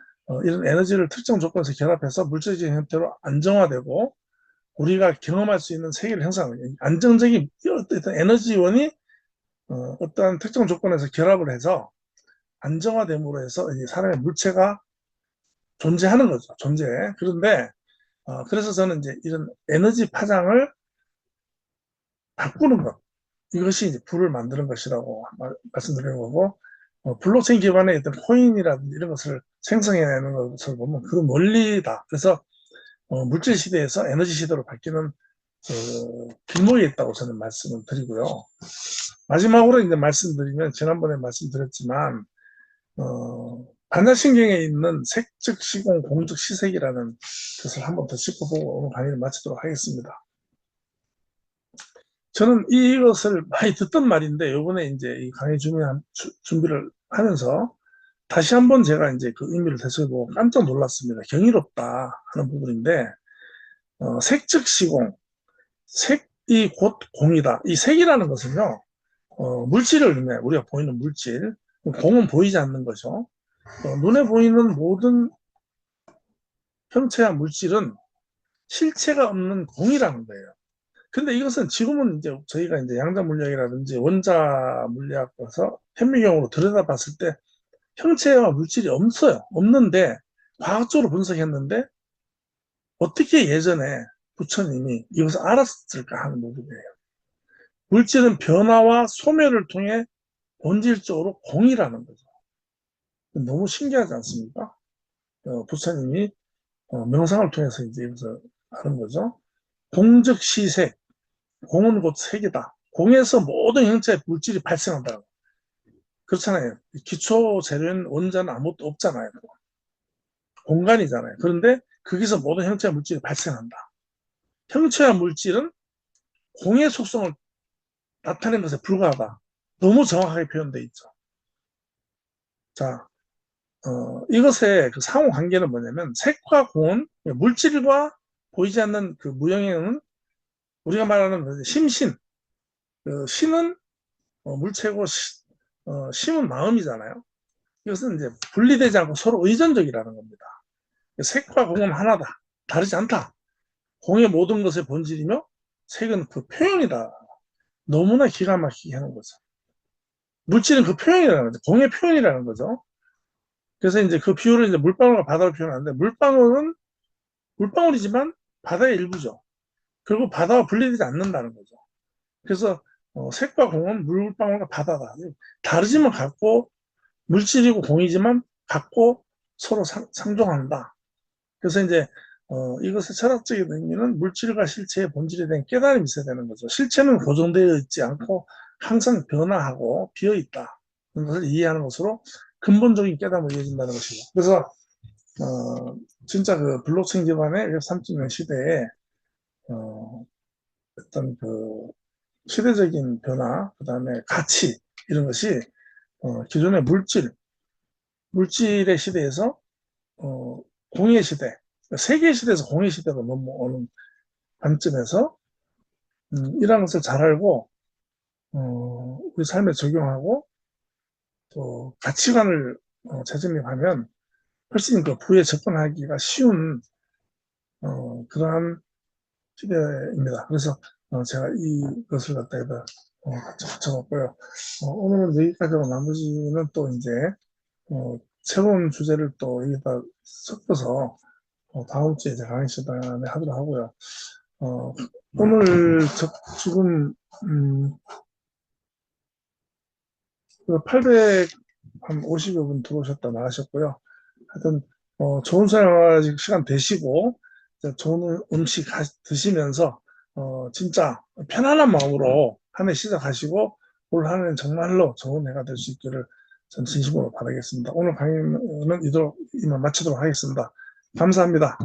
이런 에너지를 특정 조건에서 결합해서 물질적인 형태로 안정화되고 우리가 경험할 수 있는 세계를 형성하는 안정적인 어떤 에너지원이 어떠한 특정 조건에서 결합을 해서 안정화됨으로 해서 사람의 물체가 존재하는 거죠. 존재. 그런데 그래서 저는 이제 이런 에너지 파장을 바꾸는 것, 이것이 이제 부를 만드는 것이라고 말씀드리는 거고, 블록체인 기반의 어떤 코인이라든지 이런 것을 생성해내는 것을 보면 그 원리다. 그래서 물질 시대에서 에너지 시대로 바뀌는 길목에 있다고 저는 말씀을 드리고요. 마지막으로 이제 말씀드리면 지난번에 말씀드렸지만 반야신경에 있는 색즉 시공 공즉 시색이라는 것을 한번 더 짚어보고 오늘 강의를 마치도록 하겠습니다. 저는 이것을 많이 듣던 말인데 요번에 이제 이 강의 준비를 하면서 다시 한번 제가 이제 그 의미를 되새보고 깜짝 놀랐습니다. 경이롭다 하는 부분인데 색즉 시공, 색이 곧 공이다. 이 색이라는 것은요, 물질을 의미해. 우리가 보이는 물질. 공은 보이지 않는 거죠. 눈에 보이는 모든 형체와 물질은 실체가 없는 공이라는 거예요. 근데 이것은 지금은 이제 저희가 이제 양자 물리학이라든지 원자 물리학에서 현미경으로 들여다봤을 때 형체와 물질이 없어요. 없는데 과학적으로 분석했는데 어떻게 예전에 부처님이 이것을 알았을까 하는 부분이에요. 물질은 변화와 소멸을 통해 본질적으로 공이라는 거죠. 너무 신기하지 않습니까? 부처님이 명상을 통해서 이제 여기서 하는 거죠. 공즉 시색, 공은 곧 색이다. 공에서 모든 형체의 물질이 발생한다. 그렇잖아요. 기초 재료인 원자는 아무것도 없잖아요. 공간이잖아요. 그런데 거기서 모든 형체의 물질이 발생한다. 형체와 물질은 공의 속성을 나타내는 것에 불과하다. 너무 정확하게 표현되어 있죠. 자, 이것의 그 상호 관계는 뭐냐면 색과 공은 물질과 보이지 않는 그 무형에는 우리가 말하는 심신, 그 신은 물체고 심은 마음이잖아요. 이것은 이제 분리되지 않고 서로 의존적이라는 겁니다. 색과 공은 하나다. 다르지 않다. 공의 모든 것의 본질이며 색은 그 표현이다. 너무나 기가 막히게 하는 거죠. 물질은 그 표현이라는 거죠. 공의 표현이라는 거죠. 그래서 이제 그 비율을 이제 물방울과 바다로 표현하는데 물방울은 물방울이지만 바다의 일부죠. 그리고 바다와 분리되지 않는다는 거죠. 그래서 색과 공은 물방울과 바다다. 다르지만 같고 물질이고 공이지만 같고 서로 상종한다. 그래서 이제 이것의 철학적인 의미는 물질과 실체의 본질에 대한 깨달음이 있어야 되는 거죠. 실체는 고정되어 있지 않고 항상 변화하고 비어 있다. 는 것을 이해하는 것으로 근본적인 깨달음을 이어진다는 것이죠. 그래서 진짜 그 블록체인 기반의 웹 3.0 시대에 어떤 그 시대적인 변화, 그 다음에 가치 이런 것이 기존의 물질의 시대에서 공의 시대, 세계 시대에서 공의 시대로 넘어오는 관점에서 이런 것을 잘 알고 우리 삶에 적용하고 또 가치관을 재정립하면 훨씬 그 부에 접근하기가 쉬운 그러한 시대입니다. 그래서 제가 이것을 갖다가 같이 붙여봤고요. 오늘은 여기까지 하고 나머지는 또 이제 새로운 주제를 또 여기다 섞어서 다음 주에 이제 강의 시간에 하도록 하고요. 오늘 지금 850여 분 들어오셨다 나가셨고요. 하여튼 좋은 생활 시간 되시고 좋은 음식 드시면서 진짜 편안한 마음으로 한 해 시작하시고 올 한 해는 정말로 좋은 해가 될 수 있기를 전 진심으로 바라겠습니다. 오늘 강의는 이만 마치도록 하겠습니다. 감사합니다.